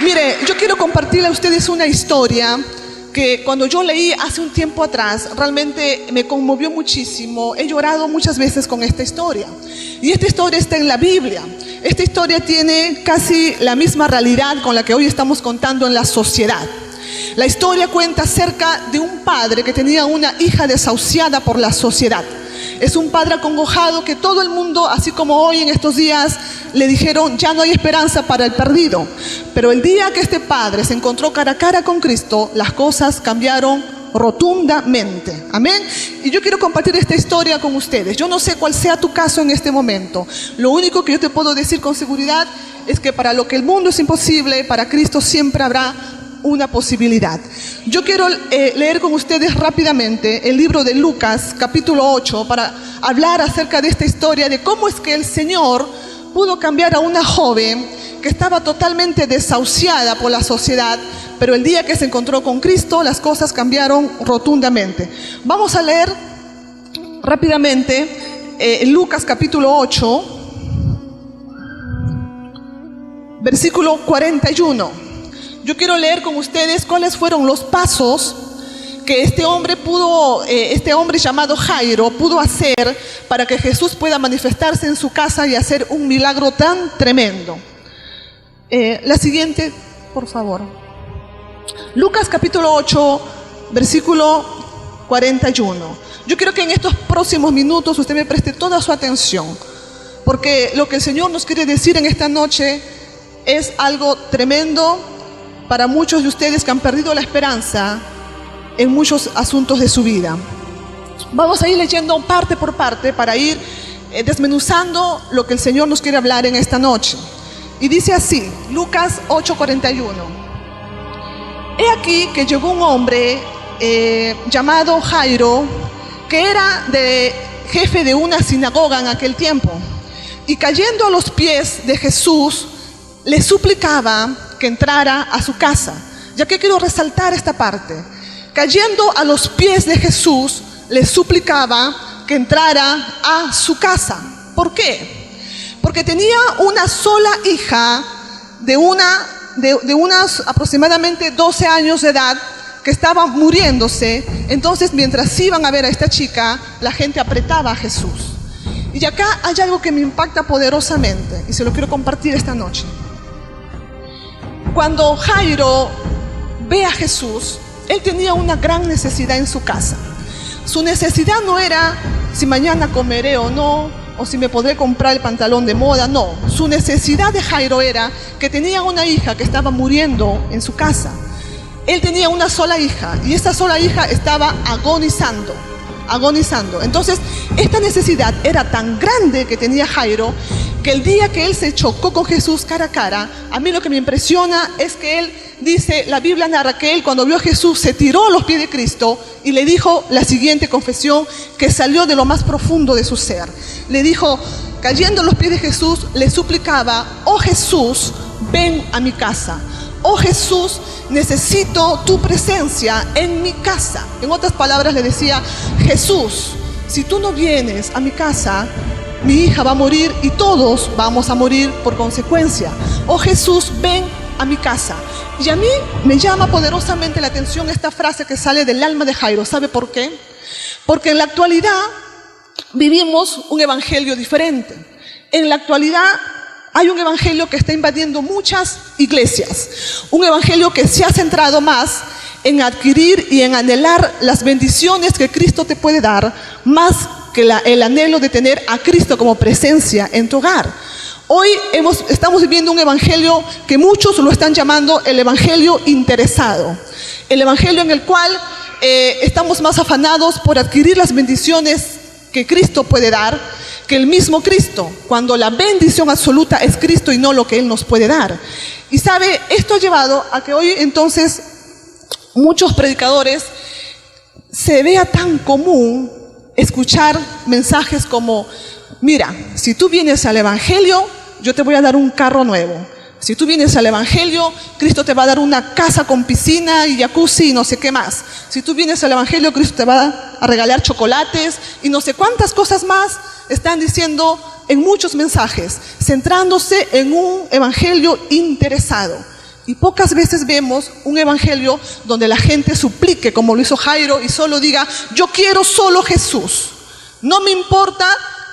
Mire, yo quiero compartirle a ustedes una historia que cuando yo leí hace un tiempo atrás, realmente me conmovió muchísimo. He llorado muchas veces con esta historia. Y esta historia está en la Biblia. Esta historia tiene casi la misma realidad con la que hoy estamos contando en la sociedad. La historia cuenta acerca de un padre que tenía una hija desahuciada por la sociedad. Es un padre acongojado que todo el mundo, así como hoy en estos días, le dijeron ya no hay esperanza para el perdido. Pero el día que este padre se encontró cara a cara con Cristo, las cosas cambiaron rotundamente. Amén. Y yo quiero compartir esta historia con ustedes. Yo no sé cuál sea tu caso en este momento. Lo único que yo te puedo decir con seguridad es que para lo que el mundo es imposible, para Cristo siempre habrá una posibilidad. Yo quiero leer con ustedes rápidamente el libro de Lucas, capítulo 8, para hablar acerca de esta historia de cómo es que el Señor pudo cambiar a una joven que estaba totalmente desahuciada por la sociedad, pero el día que se encontró con Cristo, las cosas cambiaron rotundamente. Vamos a leer rápidamente Lucas capítulo 8, versículo 41. Yo quiero leer con ustedes cuáles fueron los pasos que este hombre llamado Jairo pudo hacer para que Jesús pueda manifestarse en su casa y hacer un milagro tan tremendo. La siguiente, por favor. Lucas capítulo 8, versículo 41. Yo quiero que en estos próximos minutos usted me preste toda su atención, porque lo que el Señor nos quiere decir en esta noche es algo tremendo para muchos de ustedes que han perdido la esperanza en muchos asuntos de su vida. Vamos a ir leyendo parte por parte para ir desmenuzando lo que el Señor nos quiere hablar en esta noche. Y dice así, Lucas 8:41. He aquí que llegó un hombre llamado Jairo, que era jefe de una sinagoga en aquel tiempo, y cayendo a los pies de Jesús, le suplicaba que entrara a su casa. Ya que quiero resaltar esta parte. Cayendo a los pies de Jesús, le suplicaba que entrara a su casa. ¿Por qué? Porque tenía una sola hija de unas aproximadamente 12 años de edad que estaba muriéndose. Entonces, mientras iban a ver a esta chica, la gente apretaba a Jesús. Y acá hay algo que me impacta poderosamente y se lo quiero compartir esta noche. Cuando Jairo ve a Jesús, él tenía una gran necesidad en su casa. Su necesidad no era si mañana comeré o no, o si me podré comprar el pantalón de moda, no. Su necesidad de Jairo era que tenía una hija que estaba muriendo en su casa. Él tenía una sola hija y esta sola hija estaba agonizando. Entonces, esta necesidad era tan grande que tenía Jairo, que el día que él se chocó con Jesús cara a cara, a mí lo que me impresiona es que él dice, la Biblia narra que él cuando vio a Jesús se tiró a los pies de Cristo y le dijo la siguiente confesión que salió de lo más profundo de su ser. Le dijo, cayendo a los pies de Jesús, le suplicaba, oh Jesús, ven a mi casa. Oh Jesús, necesito tu presencia en mi casa. En otras palabras le decía, Jesús, si tú no vienes a mi casa, mi hija va a morir y todos vamos a morir por consecuencia. Oh Jesús, ven a mi casa. Y a mí me llama poderosamente la atención esta frase que sale del alma de Jairo. ¿Sabe por qué? Porque en la actualidad vivimos un evangelio diferente. En la actualidad hay un evangelio que está invadiendo muchas iglesias. Un evangelio que se ha centrado más en adquirir y en anhelar las bendiciones que Cristo te puede dar, más que el anhelo de tener a Cristo como presencia en tu hogar. Hoy estamos viviendo un evangelio que muchos lo están llamando el evangelio interesado. El evangelio en el cual estamos más afanados por adquirir las bendiciones que Cristo puede dar, que el mismo Cristo, cuando la bendición absoluta es Cristo y no lo que Él nos puede dar. Y sabe, esto ha llevado a que hoy entonces muchos predicadores se vea tan común escuchar mensajes como, mira, si tú vienes al evangelio, yo te voy a dar un carro nuevo. Si tú vienes al evangelio, Cristo te va a dar una casa con piscina y jacuzzi y no sé qué más. Si tú vienes al evangelio, Cristo te va a regalar chocolates y no sé cuántas cosas más están diciendo en muchos mensajes, centrándose en un evangelio interesado. Y pocas veces vemos un evangelio donde la gente suplique, como lo hizo Jairo, y solo diga, yo quiero solo Jesús. No me importa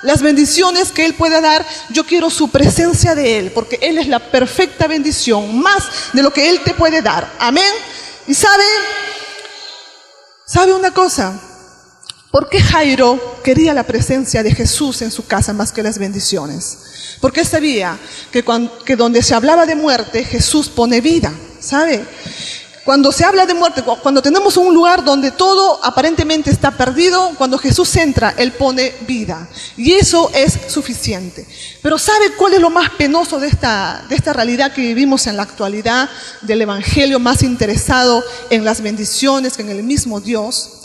las bendiciones que Él pueda dar, yo quiero su presencia de Él, porque Él es la perfecta bendición, más de lo que Él te puede dar. Amén. Y ¿sabe una cosa? ¿Por qué Jairo quería la presencia de Jesús en su casa más que las bendiciones? Porque él sabía que donde se hablaba de muerte, Jesús pone vida, ¿sabe? Cuando se habla de muerte, cuando tenemos un lugar donde todo aparentemente está perdido, cuando Jesús entra, Él pone vida. Y eso es suficiente. Pero ¿sabe cuál es lo más penoso de esta realidad que vivimos en la actualidad, del evangelio más interesado en las bendiciones que en el mismo Dios?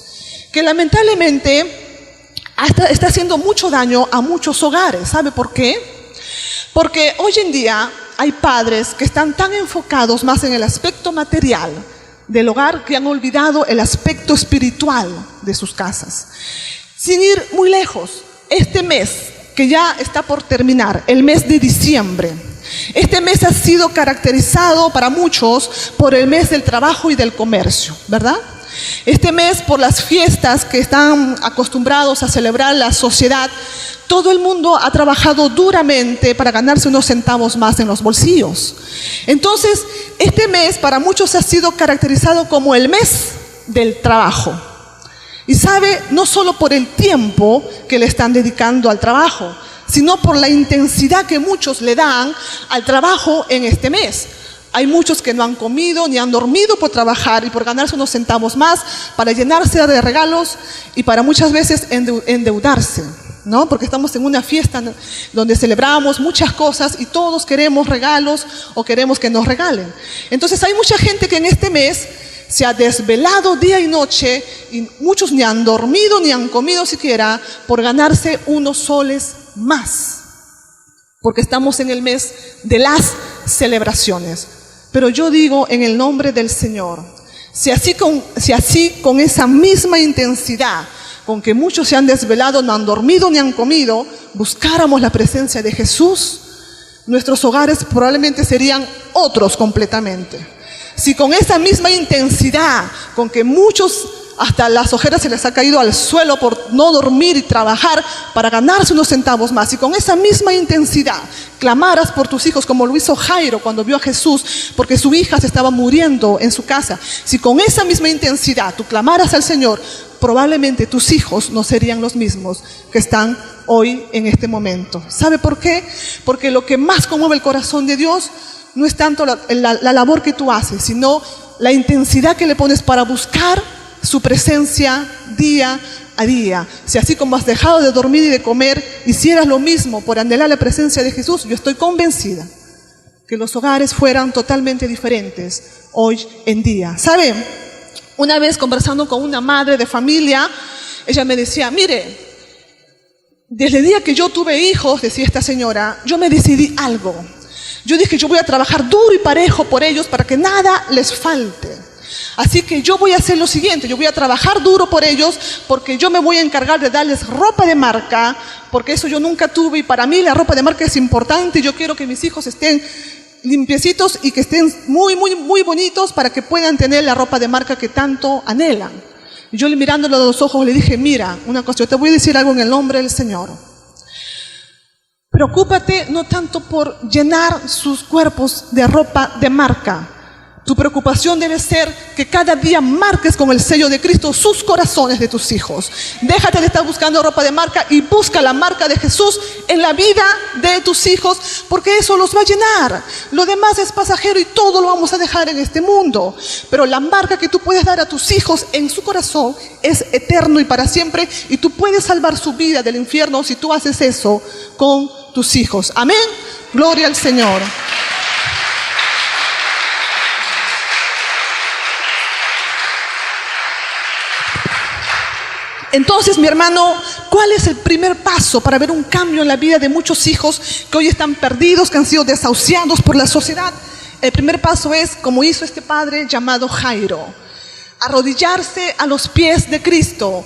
Que lamentablemente está haciendo mucho daño a muchos hogares. ¿Sabe por qué? Porque hoy en día hay padres que están tan enfocados más en el aspecto material del hogar que han olvidado el aspecto espiritual de sus casas. Sin ir muy lejos, este mes que ya está por terminar, el mes de diciembre, este mes ha sido caracterizado para muchos por el mes del trabajo y del comercio, ¿verdad? Este mes, por las fiestas que están acostumbrados a celebrar la sociedad, todo el mundo ha trabajado duramente para ganarse unos centavos más en los bolsillos. Entonces, este mes para muchos ha sido caracterizado como el mes del trabajo. Y sabe, no solo por el tiempo que le están dedicando al trabajo, sino por la intensidad que muchos le dan al trabajo en este mes. Hay muchos que no han comido ni han dormido por trabajar y por ganarse unos centavos más para llenarse de regalos y para muchas veces endeudarse, ¿no? Porque estamos en una fiesta donde celebramos muchas cosas y todos queremos regalos o queremos que nos regalen. Entonces hay mucha gente que en este mes se ha desvelado día y noche y muchos ni han dormido ni han comido siquiera por ganarse unos soles más. Porque estamos en el mes de las celebraciones. Pero yo digo en el nombre del Señor, si así con esa misma intensidad con que muchos se han desvelado, no han dormido ni han comido, buscáramos la presencia de Jesús, nuestros hogares probablemente serían otros completamente. Si con esa misma intensidad con que muchos hasta las ojeras se les ha caído al suelo por no dormir y trabajar para ganarse unos centavos más, y con esa misma intensidad clamaras por tus hijos como lo hizo Jairo cuando vio a Jesús porque su hija se estaba muriendo en su casa, si con esa misma intensidad tú clamaras al Señor, probablemente tus hijos no serían los mismos que están hoy en este momento. ¿Sabe por qué? Porque lo que más conmueve el corazón de Dios no es tanto la labor que tú haces, sino la intensidad que le pones para buscar su presencia día a día. Si así como has dejado de dormir y de comer, hicieras lo mismo por anhelar la presencia de Jesús, yo estoy convencida que los hogares fueran totalmente diferentes hoy en día. ¿Sabe? Una vez conversando con una madre de familia, ella me decía, mire, desde el día que yo tuve hijos, decía esta señora, yo me decidí algo. Yo dije, yo voy a trabajar duro y parejo por ellos para que nada les falte. Así que yo voy a hacer lo siguiente, yo voy a trabajar duro por ellos porque yo me voy a encargar de darles ropa de marca, porque eso yo nunca tuve y para mí la ropa de marca es importante y yo quiero que mis hijos estén limpiecitos y que estén muy, muy, muy bonitos para que puedan tener la ropa de marca que tanto anhelan. Y yo mirándolo a los ojos le dije, mira, una cosa, yo te voy a decir algo en el nombre del Señor. Preocúpate no tanto por llenar sus cuerpos de ropa de marca. Tu preocupación debe ser que cada día marques con el sello de Cristo sus corazones de tus hijos. Déjate de estar buscando ropa de marca y busca la marca de Jesús en la vida de tus hijos, porque eso los va a llenar. Lo demás es pasajero y todo lo vamos a dejar en este mundo. Pero la marca que tú puedes dar a tus hijos en su corazón es eterno y para siempre, y tú puedes salvar su vida del infierno si tú haces eso con tus hijos. Amén. Gloria al Señor. Entonces, mi hermano, ¿cuál es el primer paso para ver un cambio en la vida de muchos hijos que hoy están perdidos, que han sido desahuciados por la sociedad? El primer paso es, como hizo este padre llamado Jairo, arrodillarse a los pies de Cristo,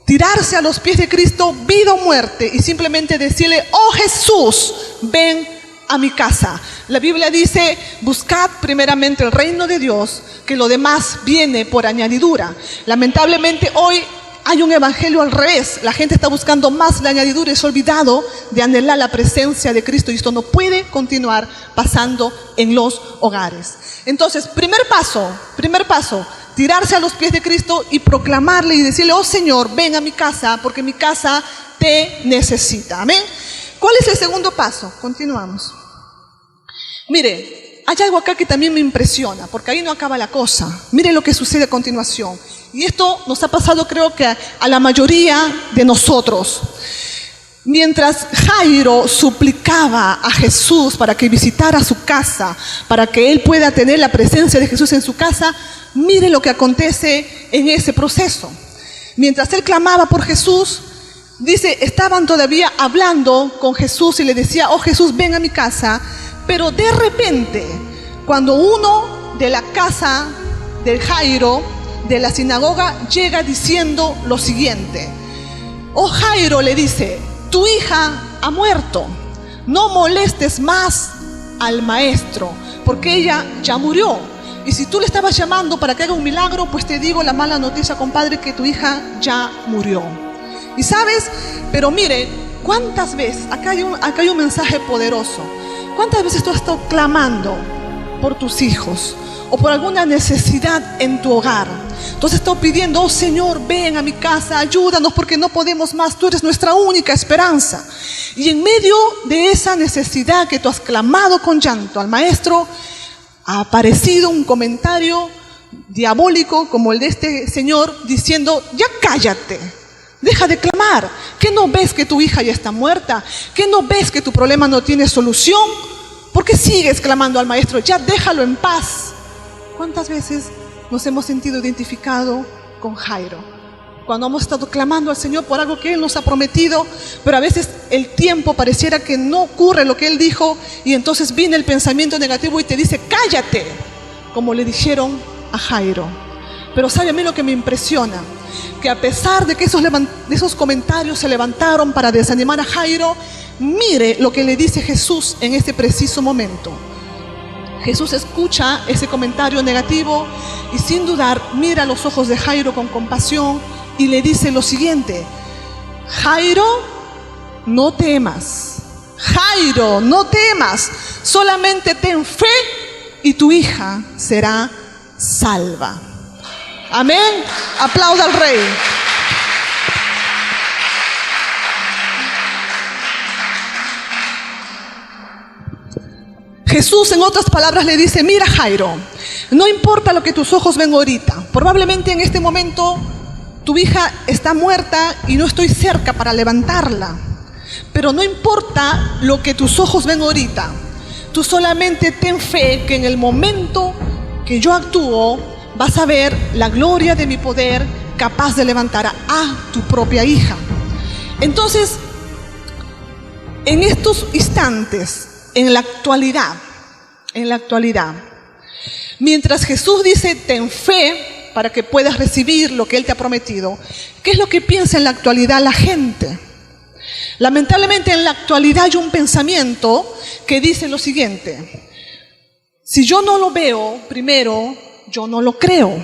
tirarse a los pies de Cristo, vida o muerte, y simplemente decirle, oh Jesús, ven a mi casa. La Biblia dice, buscad primeramente el reino de Dios, que lo demás viene por añadidura. Lamentablemente hoy hay un evangelio al revés. La gente está buscando más la añadidura y se ha olvidado de anhelar la presencia de Cristo. Y esto no puede continuar pasando en los hogares. Entonces, primer paso, tirarse a los pies de Cristo y proclamarle y decirle, oh Señor, ven a mi casa, porque mi casa te necesita. Amén. ¿Cuál es el segundo paso? Continuamos. Mire, hay algo acá que también me impresiona, porque ahí no acaba la cosa. Mire lo que sucede a continuación. Y esto nos ha pasado, creo que a la mayoría de nosotros. Mientras Jairo suplicaba a Jesús para que visitara su casa, para que él pueda tener la presencia de Jesús en su casa, mire lo que acontece en ese proceso. Mientras él clamaba por Jesús, dice, estaban todavía hablando con Jesús y le decía, oh Jesús, ven a mi casa. Pero de repente, cuando uno de la casa de Jairo, de la sinagoga, llega diciendo lo siguiente. Oh Jairo, le dice, tu hija ha muerto. No molestes más al maestro, porque ella ya murió. Y si tú le estabas llamando para que haga un milagro, pues te digo la mala noticia, compadre, que tu hija ya murió. Y sabes, pero mire, ¿cuántas veces? Acá hay un mensaje poderoso. ¿Cuántas veces tú has estado clamando por tus hijos o por alguna necesidad en tu hogar? Tú has estado pidiendo, oh Señor, ven a mi casa, ayúdanos porque no podemos más, tú eres nuestra única esperanza. Y en medio de esa necesidad que tú has clamado con llanto al maestro, ha aparecido un comentario diabólico como el de este señor diciendo, ya cállate. Deja de clamar. ¿Qué no ves que tu hija ya está muerta? ¿Qué no ves que tu problema no tiene solución? ¿Por qué sigues clamando al maestro? Ya déjalo en paz. ¿Cuántas veces nos hemos sentido identificados con Jairo? Cuando hemos estado clamando al Señor por algo que Él nos ha prometido, pero a veces el tiempo pareciera que no ocurre lo que Él dijo y entonces viene el pensamiento negativo y te dice, cállate, como le dijeron a Jairo. Pero sabe a mí lo que me impresiona, que a pesar de que esos comentarios se levantaron para desanimar a Jairo, mire lo que le dice Jesús en ese preciso momento. Jesús escucha ese comentario negativo y sin dudar mira a los ojos de Jairo con compasión y le dice lo siguiente, Jairo, no temas. Jairo, no temas, solamente ten fe y tu hija será salva. Amén. Aplauda al Rey. Jesús en otras palabras le dice, mira Jairo, no importa lo que tus ojos ven ahorita, probablemente en este momento tu hija está muerta y no estoy cerca para levantarla, pero no importa lo que tus ojos ven ahorita, tú solamente ten fe que en el momento que yo actúo, vas a ver la gloria de mi poder capaz de levantar a tu propia hija. Entonces, en estos instantes, en la actualidad, mientras Jesús dice, ten fe para que puedas recibir lo que Él te ha prometido, ¿qué es lo que piensa en la actualidad la gente? Lamentablemente en la actualidad hay un pensamiento que dice lo siguiente, si yo no lo veo primero, yo no lo creo.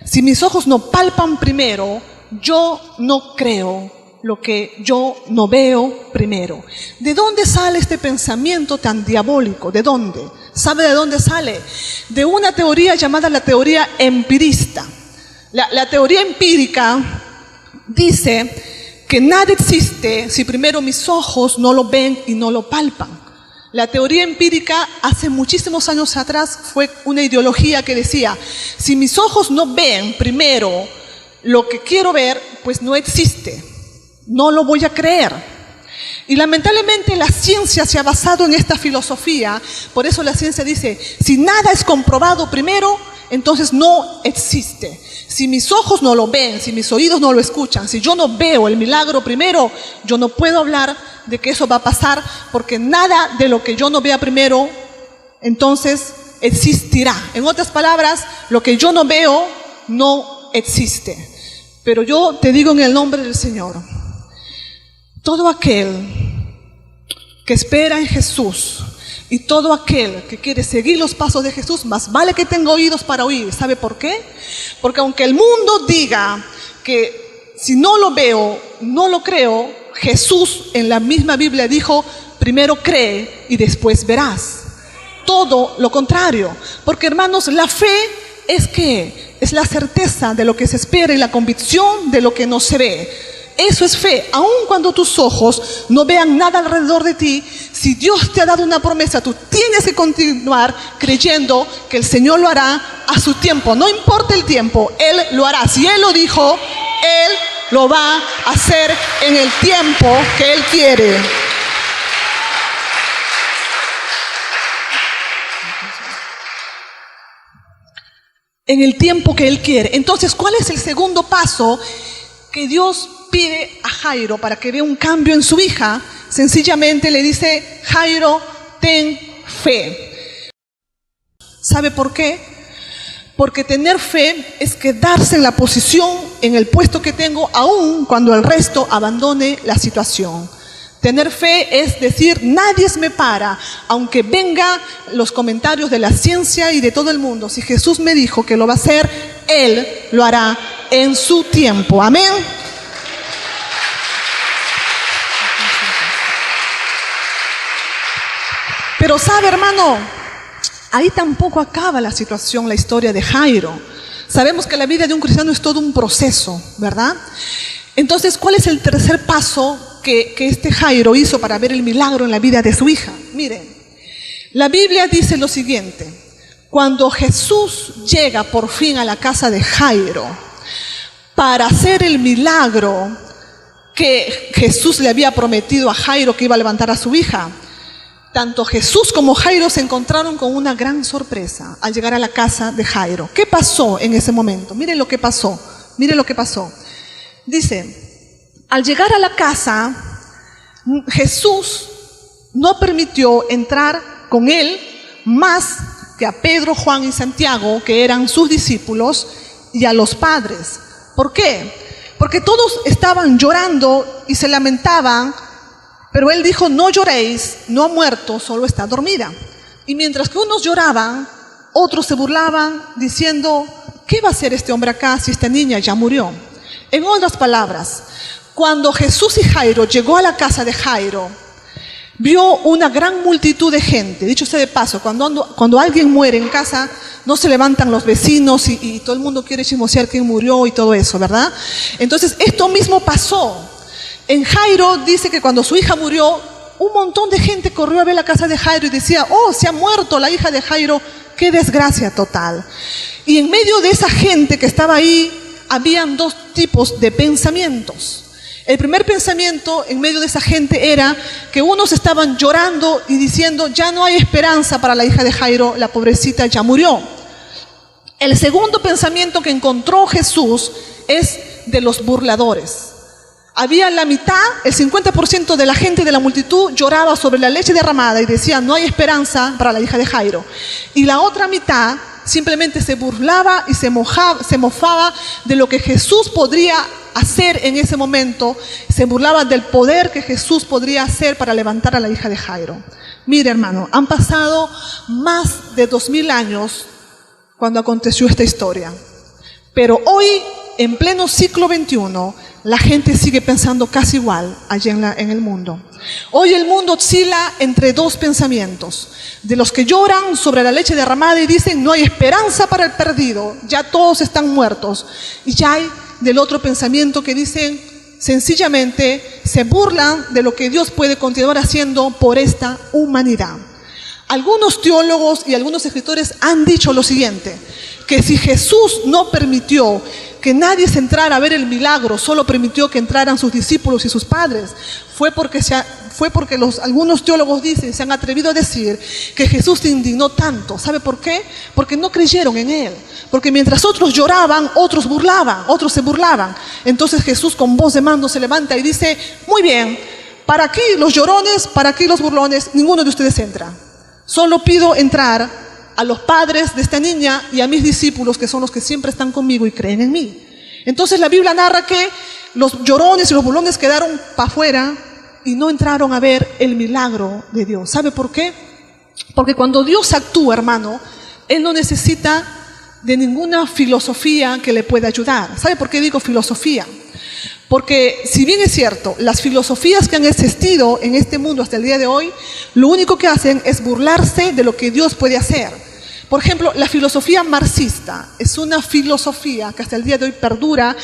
Si mis ojos no palpan primero, yo no creo lo que yo no veo primero. ¿De dónde sale este pensamiento tan diabólico? ¿De dónde? ¿Sabe de dónde sale? De una teoría llamada la teoría empirista. La teoría empírica dice que nada existe si primero mis ojos no lo ven y no lo palpan. La teoría empírica hace muchísimos años atrás fue una ideología que decía, si mis ojos no ven primero lo que quiero ver, pues no existe, no lo voy a creer. Y lamentablemente la ciencia se ha basado en esta filosofía, por eso la ciencia dice, si nada es comprobado primero, entonces no existe. Si mis ojos no lo ven, si mis oídos no lo escuchan, si yo no veo el milagro primero, yo no puedo hablar de que eso va a pasar, porque nada de lo que yo no vea primero, entonces existirá. En otras palabras, lo que yo no veo no existe. Pero yo te digo en el nombre del Señor, todo aquel que espera en Jesús, Y todo aquel que quiere seguir los pasos de Jesús, más vale que tenga oídos para oír. ¿Sabe por qué? Porque aunque el mundo diga que si no lo veo, no lo creo, Jesús en la misma Biblia dijo, primero cree y después verás. Todo lo contrario. Porque, hermanos, la fe es ¿qué? Es la certeza de lo que se espera y la convicción de lo que no se ve. Eso es fe. Aun cuando tus ojos no vean nada alrededor de ti, si Dios te ha dado una promesa, tú tienes que continuar creyendo que el Señor lo hará a su tiempo. No importa el tiempo, Él lo hará. Si Él lo dijo, Él lo va a hacer en el tiempo que Él quiere. En el tiempo que Él quiere. Entonces, ¿cuál es el segundo paso que Dios pide a Jairo para que vea un cambio en su hija? Sencillamente le dice, Jairo, ten fe. ¿Sabe por qué? Porque tener fe es quedarse en la posición, en el puesto que tengo, aun cuando el resto abandone la situación. Tener fe es decir, nadie me para, aunque vengan los comentarios de la ciencia y de todo el mundo. Si Jesús me dijo que lo va a hacer, Él lo hará en su tiempo. Amén. Pero sabe, hermano, ahí tampoco acaba la situación, la historia de Jairo. Sabemos que la vida de un cristiano es todo un proceso, ¿verdad? Entonces, ¿cuál es el tercer paso que este Jairo hizo para ver el milagro en la vida de su hija? Miren, la Biblia dice lo siguiente: cuando Jesús llega por fin a la casa de Jairo para hacer el milagro que Jesús le había prometido a Jairo que iba a levantar a su hija, tanto Jesús como Jairo se encontraron con una gran sorpresa al llegar a la casa de Jairo. ¿Qué pasó en ese momento? Miren lo que pasó, miren lo que pasó. Dice, al llegar a la casa, Jesús no permitió entrar con él más que a Pedro, Juan y Santiago, que eran sus discípulos, y a los padres. ¿Por qué? Porque todos estaban llorando y se lamentaban, pero él dijo, no lloréis, no ha muerto, solo está dormida. Y mientras que unos lloraban, otros se burlaban, diciendo, ¿qué va a hacer este hombre acá si esta niña ya murió? En otras palabras, cuando Jesús y Jairo llegó a la casa de Jairo, vio una gran multitud de gente. Dicho sea de paso, cuando alguien muere en casa, no se levantan los vecinos y todo el mundo quiere chismosear quién murió y todo eso, ¿verdad? Entonces, esto mismo pasó. En Jairo dice que cuando su hija murió, un montón de gente corrió a ver la casa de Jairo y decía, oh, se ha muerto la hija de Jairo, qué desgracia total. Y en medio de esa gente que estaba ahí, habían dos tipos de pensamientos. El primer pensamiento en medio de esa gente era que unos estaban llorando y diciendo, ya no hay esperanza para la hija de Jairo, la pobrecita ya murió. El segundo pensamiento que encontró Jesús es de los burladores. Había la mitad, el 50% de la gente de la multitud lloraba sobre la leche derramada y decía, no hay esperanza para la hija de Jairo. Y la otra mitad simplemente se burlaba y se mofaba de lo que Jesús podría hacer en ese momento. Se burlaba del poder que Jesús podría hacer para levantar a la hija de Jairo. Mire, hermano, han pasado más de 2000 años cuando aconteció esta historia. Pero hoy, en pleno siglo XXI, la gente sigue pensando casi igual allá en el mundo. Hoy el mundo oscila entre dos pensamientos. De los que lloran sobre la leche derramada y dicen, no hay esperanza para el perdido, ya todos están muertos. Y ya hay del otro pensamiento que dicen, sencillamente se burlan de lo que Dios puede continuar haciendo por esta humanidad. Algunos teólogos y algunos escritores han dicho lo siguiente, que si Jesús no permitió que nadie se entrara a ver el milagro, solo permitió que entraran sus discípulos y sus padres, fue porque algunos teólogos dicen, se han atrevido a decir que Jesús se indignó tanto. ¿Sabe por qué? Porque no creyeron en Él. Porque mientras otros lloraban, otros se burlaban. Entonces Jesús con voz de mando se levanta y dice, muy bien, para aquí los llorones, para aquí los burlones, ninguno de ustedes entra. Solo pido entrar a los padres de esta niña y a mis discípulos, que son los que siempre están conmigo y creen en mí. Entonces la Biblia narra que los llorones y los burlones quedaron para afuera y no entraron a ver el milagro de Dios. ¿Sabe por qué? Porque cuando Dios actúa, hermano, Él no necesita de ninguna filosofía que le pueda ayudar. ¿Sabe por qué digo filosofía? Porque si bien es cierto, las filosofías que han existido en este mundo hasta el día de hoy, lo único que hacen es burlarse de lo que Dios puede hacer. Por ejemplo, la filosofía marxista es una filosofía que hasta el día de hoy perdura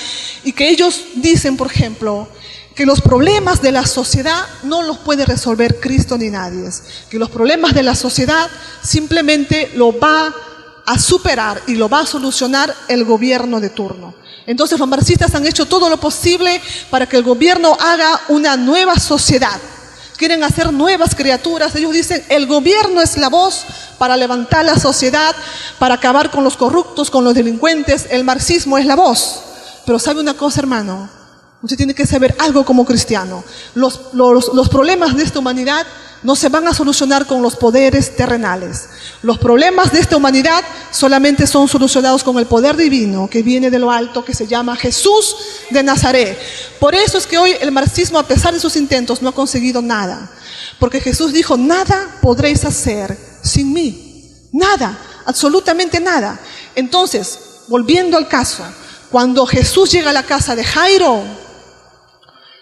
y que ellos dicen, por ejemplo, que los problemas de la sociedad no los puede resolver Cristo ni nadie. Que los problemas de la sociedad simplemente lo va a superar y lo va a solucionar el gobierno de turno. Entonces los marxistas han hecho todo lo posible para que el gobierno haga una nueva sociedad. Quieren hacer nuevas criaturas. Ellos dicen, el gobierno es la voz para levantar la sociedad, para acabar con los corruptos, con los delincuentes. El marxismo es la voz. Pero ¿sabe una cosa, hermano? Usted tiene que saber algo como cristiano. Los problemas de esta humanidad no se van a solucionar con los poderes terrenales. Los problemas de esta humanidad solamente son solucionados con el poder divino que viene de lo alto, que se llama Jesús de Nazaret. Por eso es que hoy el marxismo, a pesar de sus intentos, no ha conseguido nada. Porque Jesús dijo, nada podréis hacer sin mí. Nada, absolutamente nada. Entonces, volviendo al caso, cuando Jesús llega a la casa de Jairo,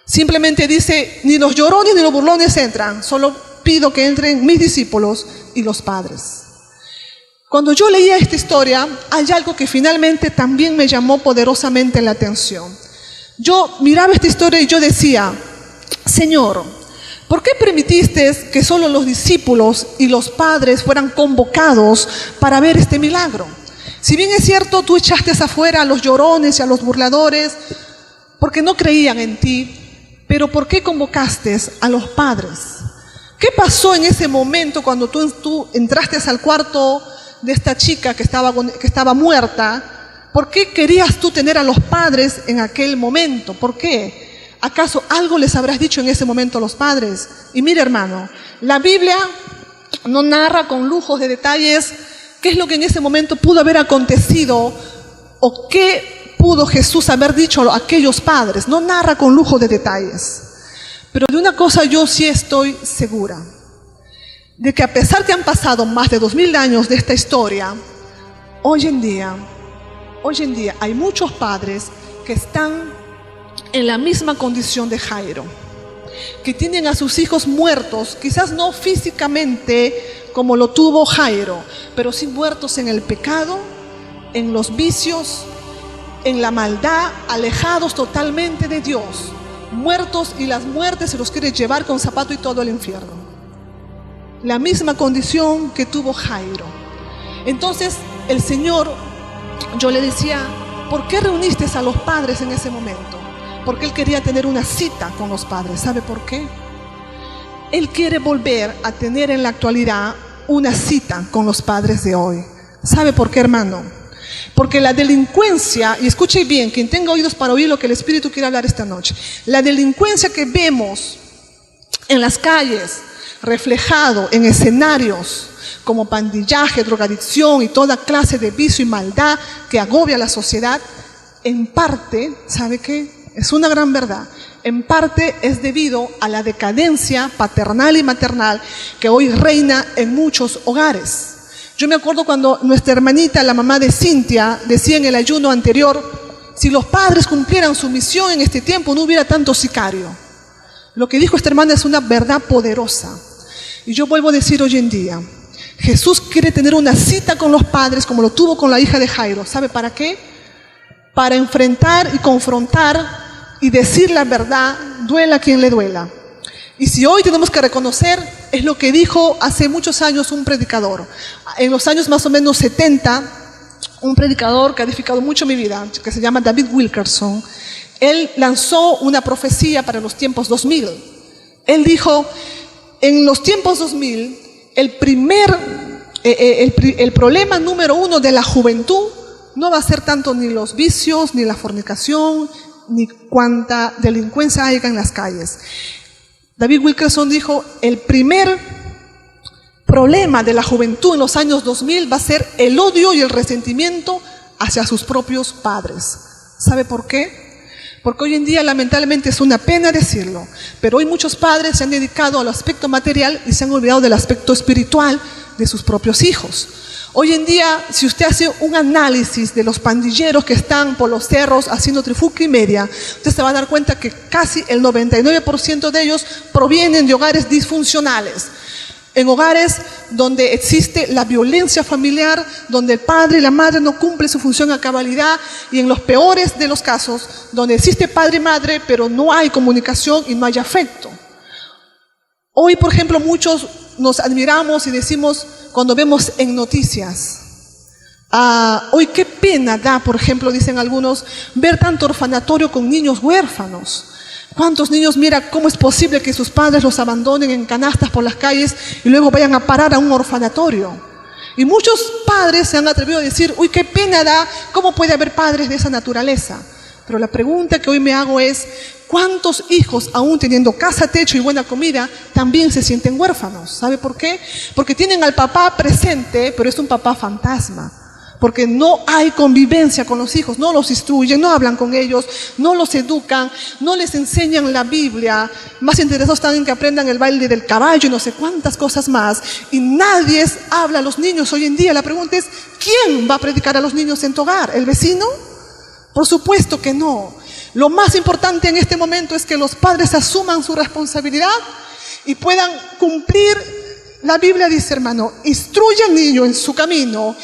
simplemente dice, ni los llorones ni los burlones entran, solo pido que entren mis discípulos y los padres. Cuando yo leía esta historia, hay algo que finalmente también me llamó poderosamente la atención. Yo miraba esta historia y yo decía, Señor, ¿por qué permitiste que solo los discípulos y los padres fueran convocados para ver este milagro? Si bien es cierto, tú echaste afuera a los llorones y a los burladores porque no creían en ti, pero ¿por qué convocaste a los padres? ¿Qué pasó en ese momento cuando tú entraste al cuarto de esta chica que estaba muerta? ¿Por qué querías tú tener a los padres en aquel momento? ¿Por qué? ¿Acaso algo les habrás dicho en ese momento a los padres? Y mire, hermano, la Biblia no narra con lujos de detalles qué es lo que en ese momento pudo haber acontecido o qué pudo Jesús haber dicho a aquellos padres. No narra con lujo de detalles. Pero de una cosa yo sí estoy segura, de que a pesar que han pasado más de 2000 años de esta historia, hoy en día hay muchos padres que están en la misma condición de Jairo, que tienen a sus hijos muertos, quizás no físicamente como lo tuvo Jairo, pero sí muertos en el pecado, en los vicios, en la maldad, alejados totalmente de Dios, muertos, y las muertes se los quiere llevar con zapato y todo al infierno. La misma condición que tuvo Jairo. Entonces el Señor, yo le decía, ¿por qué reuniste a los padres en ese momento? Porque Él quería tener una cita con los padres. ¿Sabe por qué? Él quiere volver a tener en la actualidad una cita con los padres de hoy. ¿Sabe por qué, hermano? Porque la delincuencia, y escuche bien, quien tenga oídos para oír lo que el Espíritu quiere hablar esta noche, la delincuencia que vemos en las calles, reflejado en escenarios como pandillaje, drogadicción y toda clase de vicio y maldad que agobia a la sociedad, en parte, ¿sabe qué? Es una gran verdad. En parte es debido a la decadencia paternal y maternal que hoy reina en muchos hogares. Yo me acuerdo cuando nuestra hermanita, la mamá de Cintia, decía en el ayuno anterior, si los padres cumplieran su misión en este tiempo no hubiera tanto sicario. Lo que dijo esta hermana es una verdad poderosa. Y yo vuelvo a decir hoy en día, Jesús quiere tener una cita con los padres como lo tuvo con la hija de Jairo. ¿Sabe para qué? Para enfrentar y confrontar y decir la verdad, duela a quien le duela. Y si hoy tenemos que reconocer, es lo que dijo hace muchos años un predicador. En los años más o menos 70, un predicador que ha edificado mucho mi vida, que se llama David Wilkerson, él lanzó una profecía para los tiempos 2000. Él dijo, en los tiempos 2000, el problema número uno de la juventud no va a ser tanto ni los vicios, ni la fornicación, ni cuánta delincuencia haya en las calles. David Wilkerson dijo, el primer problema de la juventud en los años 2000 va a ser el odio y el resentimiento hacia sus propios padres. ¿Sabe por qué? Porque hoy en día lamentablemente es una pena decirlo, pero hoy muchos padres se han dedicado al aspecto material y se han olvidado del aspecto espiritual de sus propios hijos. Hoy en día, si usted hace un análisis de los pandilleros que están por los cerros haciendo trifulca y media, usted se va a dar cuenta que casi el 99% de ellos provienen de hogares disfuncionales. En hogares donde existe la violencia familiar, donde el padre y la madre no cumplen su función a cabalidad, y en los peores de los casos, donde existe padre y madre, pero no hay comunicación y no hay afecto. Hoy, por ejemplo, muchos nos admiramos y decimos, cuando vemos en noticias, hoy qué pena da, por ejemplo, dicen algunos, ver tanto orfanatorio con niños huérfanos. ¿Cuántos niños, mira, cómo es posible que sus padres los abandonen en canastas por las calles y luego vayan a parar a un orfanatorio? Y muchos padres se han atrevido a decir, uy, qué pena da, ¿cómo puede haber padres de esa naturaleza? Pero la pregunta que hoy me hago es, ¿cuántos hijos, aún teniendo casa, techo y buena comida, también se sienten huérfanos? ¿Sabe por qué? Porque tienen al papá presente, pero es un papá fantasma. Porque no hay convivencia con los hijos, no los instruyen, no hablan con ellos, no los educan, no les enseñan la Biblia, más interesados están en que aprendan el baile del caballo y no sé cuántas cosas más. Y nadie habla a los niños hoy en día. La pregunta es, ¿quién va a predicar a los niños en tu hogar? ¿El vecino? Por supuesto que no. Lo más importante en este momento es que los padres asuman su responsabilidad y puedan cumplir. La Biblia dice, hermano, instruye al niño en su camino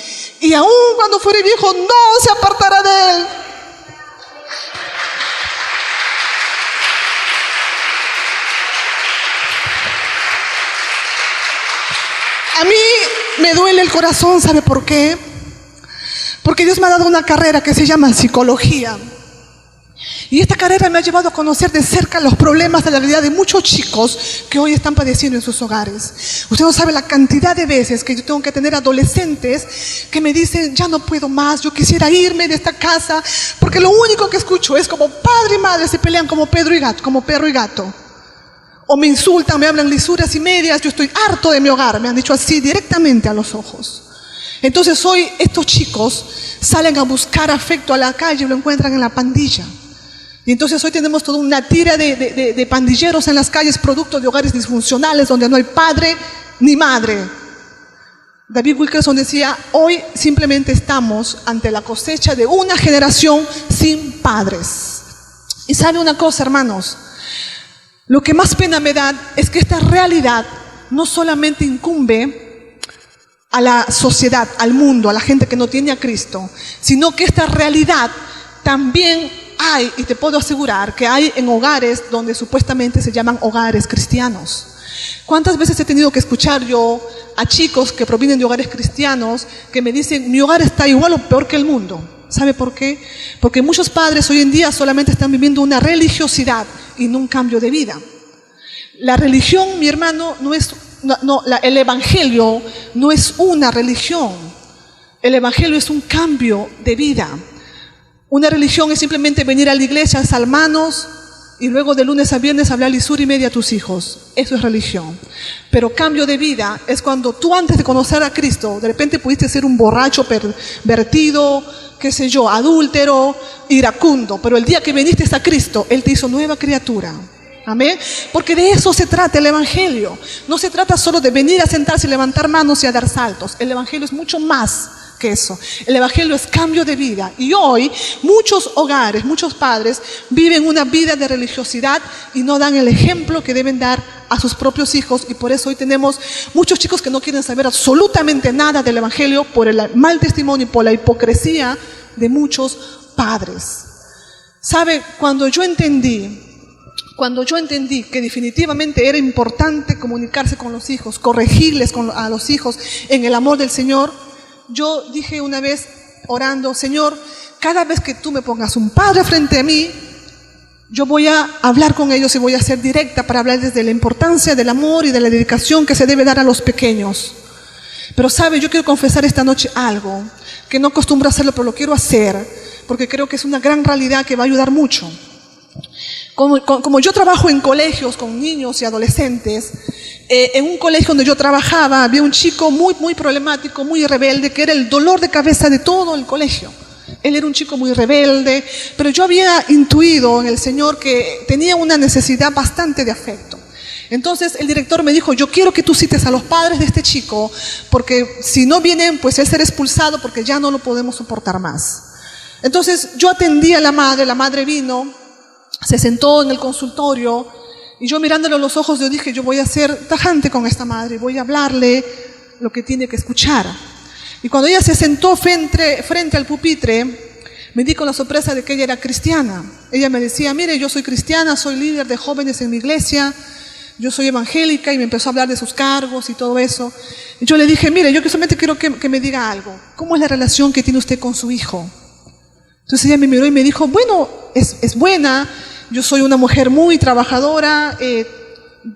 y aun cuando fuere viejo no se apartará de él. A mí me duele el corazón, ¿sabe por qué? Porque Dios me ha dado una carrera que se llama psicología. Y esta carrera me ha llevado a conocer de cerca los problemas de la vida de muchos chicos que hoy están padeciendo en sus hogares. Usted no sabe la cantidad de veces que yo tengo que tener adolescentes que me dicen, ya no puedo más, yo quisiera irme de esta casa, porque lo único que escucho es como padre y madre se pelean como perro y gato. O me insultan, me hablan lisuras y medias, yo estoy harto de mi hogar, me han dicho así directamente a los ojos. Entonces hoy estos chicos salen a buscar afecto a la calle y lo encuentran en la pandilla. Y entonces hoy tenemos toda una tira de pandilleros en las calles, producto de hogares disfuncionales donde no hay padre ni madre. David Wilkerson decía, hoy simplemente estamos ante la cosecha de una generación sin padres. Y sabe una cosa, hermanos, lo que más pena me da es que esta realidad no solamente incumbe a la sociedad, al mundo, a la gente que no tiene a Cristo, sino que esta realidad también hay, y te puedo asegurar que hay en hogares donde supuestamente se llaman hogares cristianos. ¿Cuántas veces he tenido que escuchar yo a chicos que provienen de hogares cristianos que me dicen, mi hogar está igual o peor que el mundo? ¿Sabe por qué? Porque muchos padres hoy en día solamente están viviendo una religiosidad y no un cambio de vida. La religión, mi hermano, el evangelio no es una religión. El evangelio es un cambio de vida. Una religión es simplemente venir a la iglesia, alzar manos y luego de lunes a viernes hablar lisura y media a tus hijos. Eso es religión. Pero cambio de vida es cuando tú antes de conocer a Cristo, de repente pudiste ser un borracho pervertido, qué sé yo, adúltero, iracundo. Pero el día que viniste a Cristo, Él te hizo nueva criatura. Amén. Porque de eso se trata el evangelio. No se trata solo de venir a sentarse y levantar manos y a dar saltos. El evangelio es mucho más que eso. El evangelio es cambio de vida. Y hoy muchos hogares, muchos padres viven una vida de religiosidad y no dan el ejemplo que deben dar a sus propios hijos. Y por eso hoy tenemos muchos chicos que no quieren saber absolutamente nada del evangelio por el mal testimonio y por la hipocresía de muchos padres. ¿Sabe? Cuando yo entendí que definitivamente era importante comunicarse con los hijos, corregirles a los hijos en el amor del Señor, yo dije una vez orando, Señor, cada vez que tú me pongas un padre frente a mí, yo voy a hablar con ellos y voy a ser directa para hablarles de la importancia del amor y de la dedicación que se debe dar a los pequeños. Pero sabe, yo quiero confesar esta noche algo que no acostumbro a hacerlo, pero lo quiero hacer porque creo que es una gran realidad que va a ayudar mucho. Como yo trabajo en colegios con niños y adolescentes, en un colegio donde yo trabajaba había un chico muy problemático, muy rebelde, que era el dolor de cabeza de todo el colegio. Él era un chico muy rebelde, pero yo había intuido en el Señor que tenía una necesidad bastante de afecto. Entonces el director me dijo, yo quiero que tú cites a los padres de este chico, porque si no vienen, pues él será expulsado porque ya no lo podemos soportar más. Entonces yo atendí a la madre vino, se sentó en el consultorio, y yo mirándole a los ojos, yo dije, yo voy a ser tajante con esta madre, voy a hablarle lo que tiene que escuchar. Y cuando ella se sentó frente al pupitre, me di con la sorpresa de que ella era cristiana. Ella me decía, mire, yo soy cristiana, soy líder de jóvenes en mi iglesia, yo soy evangélica, y me empezó a hablar de sus cargos y todo eso. Y yo le dije, mire, yo solamente quiero que me diga algo. ¿Cómo es la relación que tiene usted con su hijo? Entonces ella me miró y me dijo, bueno, es buena, yo soy una mujer muy trabajadora,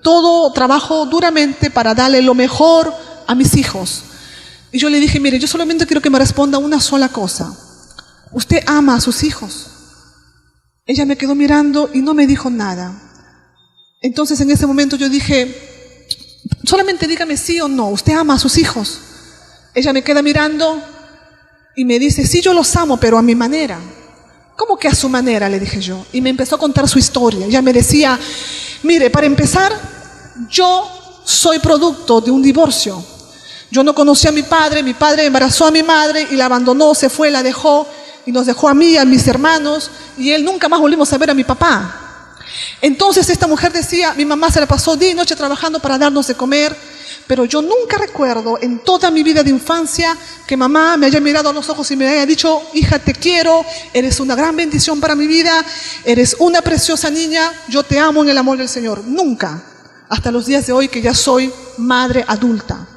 todo trabajo duramente para darle lo mejor a mis hijos. Y yo le dije, mire, yo solamente quiero que me responda una sola cosa. ¿Usted ama a sus hijos? Ella me quedó mirando y no me dijo nada. Entonces en ese momento yo dije, solamente dígame sí o no, ¿usted ama a sus hijos? Ella me queda mirando y me dice, sí, yo los amo, pero a mi manera. ¿Cómo que a su manera?, le dije yo. Y me empezó a contar su historia. Ella me decía, mire, para empezar, yo soy producto de un divorcio. Yo no conocí a mi padre embarazó a mi madre y la abandonó, se fue, la dejó y nos dejó a mí, a mis hermanos, y él nunca más volvimos a ver a mi papá. Entonces esta mujer decía, mi mamá se la pasó día y noche trabajando para darnos de comer, pero yo nunca recuerdo en toda mi vida de infancia que mamá me haya mirado a los ojos y me haya dicho, hija, te quiero, eres una gran bendición para mi vida, eres una preciosa niña, yo te amo en el amor del Señor. Nunca, hasta los días de hoy que ya soy madre adulta.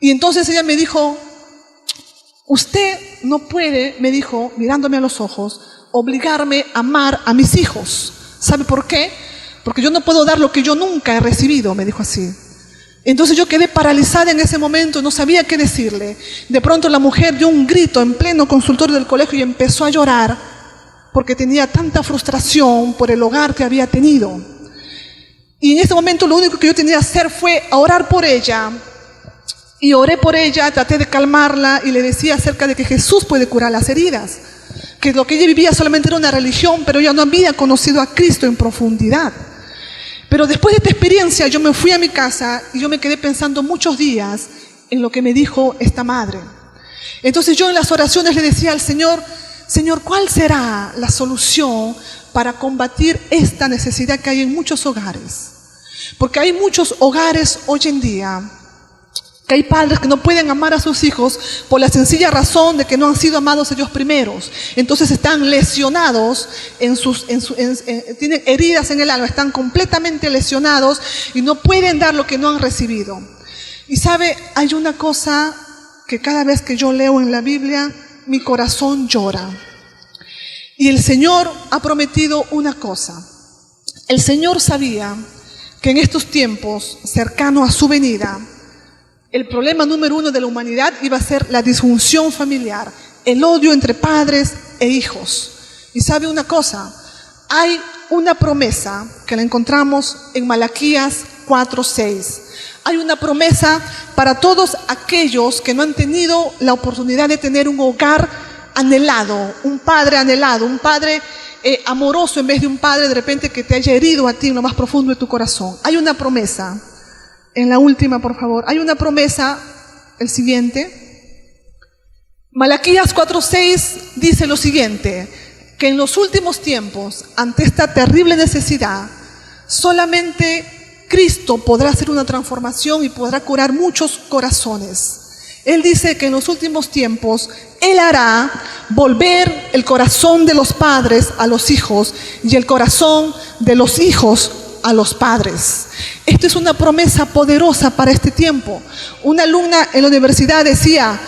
Y entonces ella me dijo, usted no puede, me dijo, mirándome a los ojos, obligarme a amar a mis hijos. ¿Sabe por qué? Porque yo no puedo dar lo que yo nunca he recibido, me dijo así. Entonces yo quedé paralizada en ese momento, no sabía qué decirle. De pronto la mujer dio un grito en pleno consultorio del colegio y empezó a llorar porque tenía tanta frustración por el hogar que había tenido. Y en ese momento lo único que yo tenía que hacer fue orar por ella. Y oré por ella, traté de calmarla y le decía acerca de que Jesús puede curar las heridas. Que lo que ella vivía solamente era una religión, pero ella no había conocido a Cristo en profundidad. Pero después de esta experiencia yo me fui a mi casa y yo me quedé pensando muchos días en lo que me dijo esta madre. Entonces yo en las oraciones le decía al Señor, Señor, ¿cuál será la solución para combatir esta necesidad que hay en muchos hogares? Porque hay muchos hogares hoy en día que hay padres que no pueden amar a sus hijos por la sencilla razón de que no han sido amados ellos primeros. Entonces están lesionados, tienen heridas en el alma, están completamente lesionados y no pueden dar lo que no han recibido. Y sabe, hay una cosa que cada vez que yo leo en la Biblia, mi corazón llora. Y el Señor ha prometido una cosa. El Señor sabía que en estos tiempos, cercano a su venida, el problema número uno de la humanidad iba a ser la disfunción familiar, el odio entre padres e hijos. Y sabe una cosa, hay una promesa que la encontramos en Malaquías 4:6. Hay una promesa para todos aquellos que no han tenido la oportunidad de tener un hogar anhelado, un padre amoroso en vez de un padre de repente que te haya herido a ti en lo más profundo de tu corazón. Hay una promesa. En la última, por favor. Hay una promesa, el siguiente. Malaquías 4:6 dice lo siguiente, que en los últimos tiempos, ante esta terrible necesidad, solamente Cristo podrá hacer una transformación y podrá curar muchos corazones. Él dice que en los últimos tiempos, Él hará volver el corazón de los padres a los hijos y el corazón de los hijos a los padres. Esto es una promesa poderosa para este tiempo. Una alumna en la universidad decía,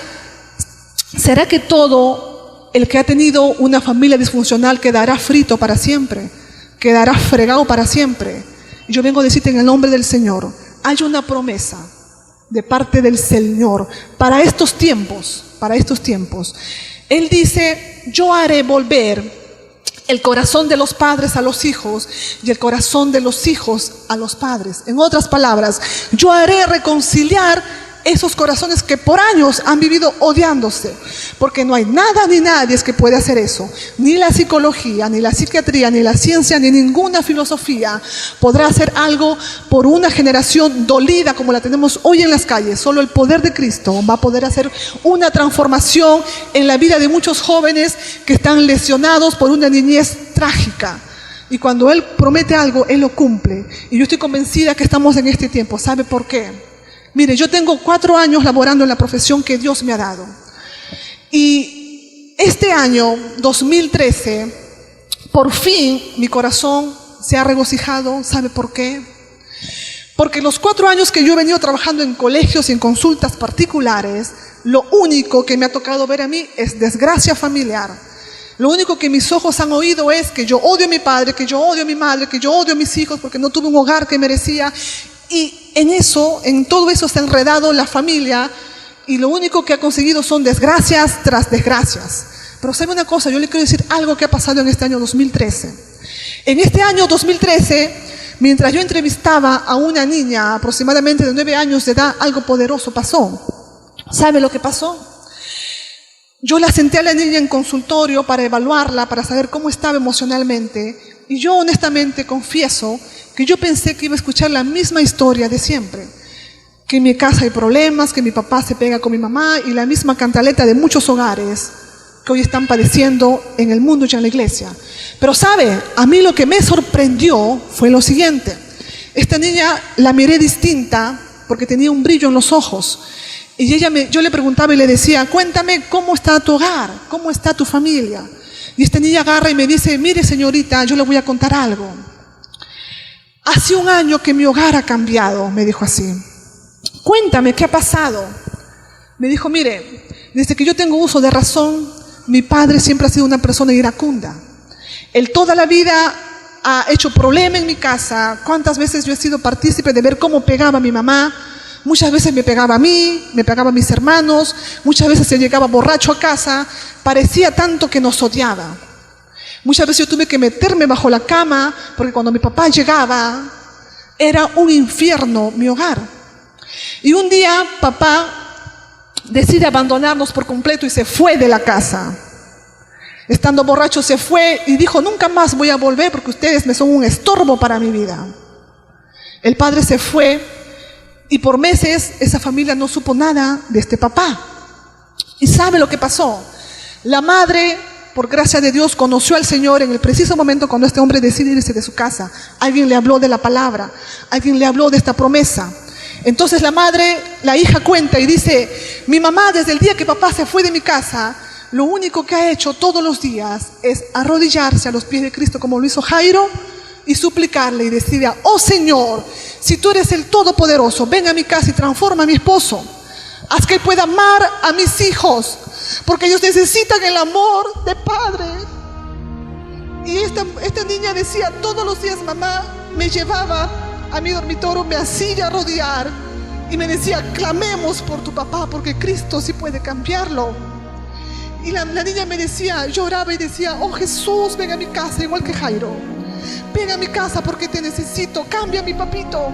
¿será que todo el que ha tenido una familia disfuncional quedará frito para siempre? ¿Quedará fregado para siempre? Y yo vengo a decirte en el nombre del Señor, hay una promesa de parte del Señor para estos tiempos, Él dice, yo haré volver el corazón de los padres a los hijos y el corazón de los hijos a los padres. En otras palabras, yo haré reconciliar esos corazones que por años han vivido odiándose, porque no hay nada ni nadie que puede hacer eso. Ni la psicología, ni la psiquiatría, ni la ciencia, ni ninguna filosofía podrá hacer algo por una generación dolida como la tenemos hoy en las calles. Solo el poder de Cristo va a poder hacer una transformación en la vida de muchos jóvenes que están lesionados por una niñez trágica. Y cuando Él promete algo, Él lo cumple. Y yo estoy convencida que estamos en este tiempo. ¿Sabe por qué? Mire, yo tengo 4 años laborando en la profesión que Dios me ha dado. Y este año, 2013, por fin mi corazón se ha regocijado. ¿Sabe por qué? Porque los 4 años que yo he venido trabajando en colegios y en consultas particulares, lo único que me ha tocado ver a mí es desgracia familiar. Lo único que mis ojos han oído es que yo odio a mi padre, que yo odio a mi madre, que yo odio a mis hijos porque no tuve un hogar que merecía. Y en todo eso está enredado la familia, y lo único que ha conseguido son desgracias tras desgracias. Pero sabe una cosa, yo le quiero decir algo que ha pasado en este año 2013. En este año 2013, mientras yo entrevistaba a una niña aproximadamente de 9 años de edad, algo poderoso pasó. ¿Sabe lo que pasó? Yo la senté a la niña en consultorio para evaluarla, para saber cómo estaba emocionalmente. Y yo honestamente confieso que yo pensé que iba a escuchar la misma historia de siempre. Que en mi casa hay problemas, que mi papá se pega con mi mamá, y la misma cantaleta de muchos hogares que hoy están padeciendo en el mundo y en la iglesia. Pero sabe, a mí lo que me sorprendió fue lo siguiente. Esta niña la miré distinta porque tenía un brillo en los ojos. Y yo le preguntaba y le decía, cuéntame cómo está tu hogar, cómo está tu familia. Y esta niña agarra y me dice, mire señorita, yo le voy a contar algo. Hace 1 año que mi hogar ha cambiado, me dijo así. Cuéntame, ¿qué ha pasado? Me dijo, mire, desde que yo tengo uso de razón, mi padre siempre ha sido una persona iracunda. Él toda la vida ha hecho problema en mi casa. ¿Cuántas veces yo he sido partícipe de ver cómo pegaba a mi mamá? Muchas veces me pegaba a mí, me pegaba a mis hermanos, muchas veces se llegaba borracho a casa, parecía tanto que nos odiaba. Muchas veces yo tuve que meterme bajo la cama, porque cuando mi papá llegaba, era un infierno mi hogar. Y un día papá decide abandonarnos por completo y se fue de la casa. Estando borracho se fue y dijo, nunca más voy a volver porque ustedes me son un estorbo para mi vida. El padre se fue. Y por meses esa familia no supo nada de este papá. ¿Y sabe lo que pasó? La madre, por gracia de Dios, conoció al Señor en el preciso momento cuando este hombre decide irse de su casa. Alguien le habló de la palabra, alguien le habló de esta promesa. Entonces la hija cuenta y dice, mi mamá desde el día que papá se fue de mi casa, lo único que ha hecho todos los días es arrodillarse a los pies de Cristo como lo hizo Jairo, y suplicarle y decirle, oh Señor, si tú eres el Todopoderoso, ven a mi casa y transforma a mi esposo. Haz que él pueda amar a mis hijos, porque ellos necesitan el amor de padre. Y esta niña decía, todos los días mamá me llevaba a mi dormitorio, me hacía arrodillar y me decía, clamemos por tu papá, porque Cristo sí puede cambiarlo. Y la niña me decía, lloraba y decía, oh Jesús, ven a mi casa, igual que Jairo. Ven a mi casa porque te necesito. Cambia a mi papito.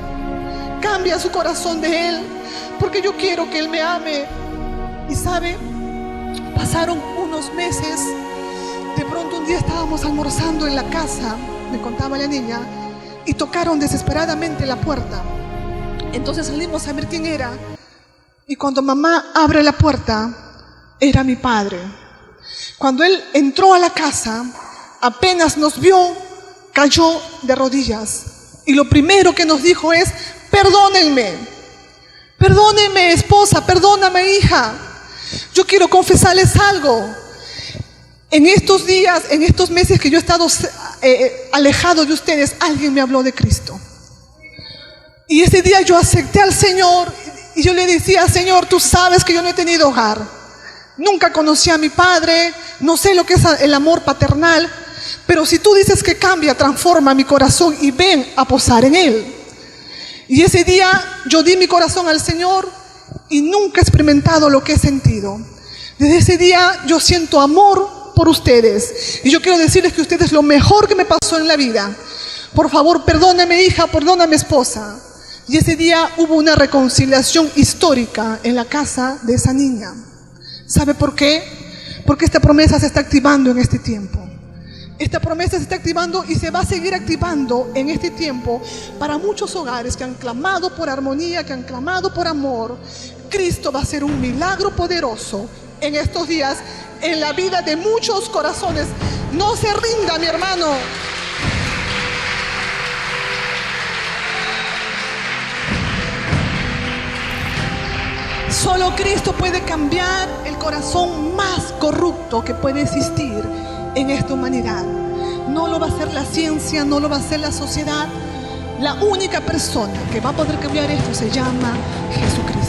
Cambia su corazón de él, porque yo quiero que él me ame. Y sabe, pasaron unos meses. De pronto un día estábamos almorzando en la casa, me contaba la niña, y tocaron desesperadamente la puerta. Entonces salimos a ver quién era. Y cuando mamá abre la puerta, era mi padre. Cuando él entró a la casa, apenas nos vio, cayó de rodillas. Y lo primero que nos dijo es, perdónenme. Perdónenme, esposa, perdóname, hija. Yo quiero confesarles algo. En estos días, en estos meses que yo he estado alejado de ustedes, alguien me habló de Cristo. Y ese día yo acepté al Señor y yo le decía, Señor, tú sabes que yo no he tenido hogar. Nunca conocí a mi padre, no sé lo que es el amor paternal, pero si tú dices que cambia, transforma mi corazón y ven a posar en él. Y ese día yo di mi corazón al Señor y nunca he experimentado lo que he sentido. Desde ese día yo siento amor por ustedes. Y yo quiero decirles que ustedes lo mejor que me pasó en la vida. Por favor, perdóname, hija, perdóname, esposa. Y ese día hubo una reconciliación histórica en la casa de esa niña. ¿Sabe por qué? Porque esta promesa se está activando en este tiempo. Esta promesa se está activando y se va a seguir activando en este tiempo para muchos hogares que han clamado por armonía, que han clamado por amor. Cristo va a hacer un milagro poderoso en estos días en la vida de muchos corazones. No se rinda, mi hermano. Solo Cristo puede cambiar el corazón más corrupto que puede existir en esta humanidad. No lo va a hacer la ciencia, no lo va a hacer la sociedad. La única persona que va a poder cambiar esto se llama Jesucristo.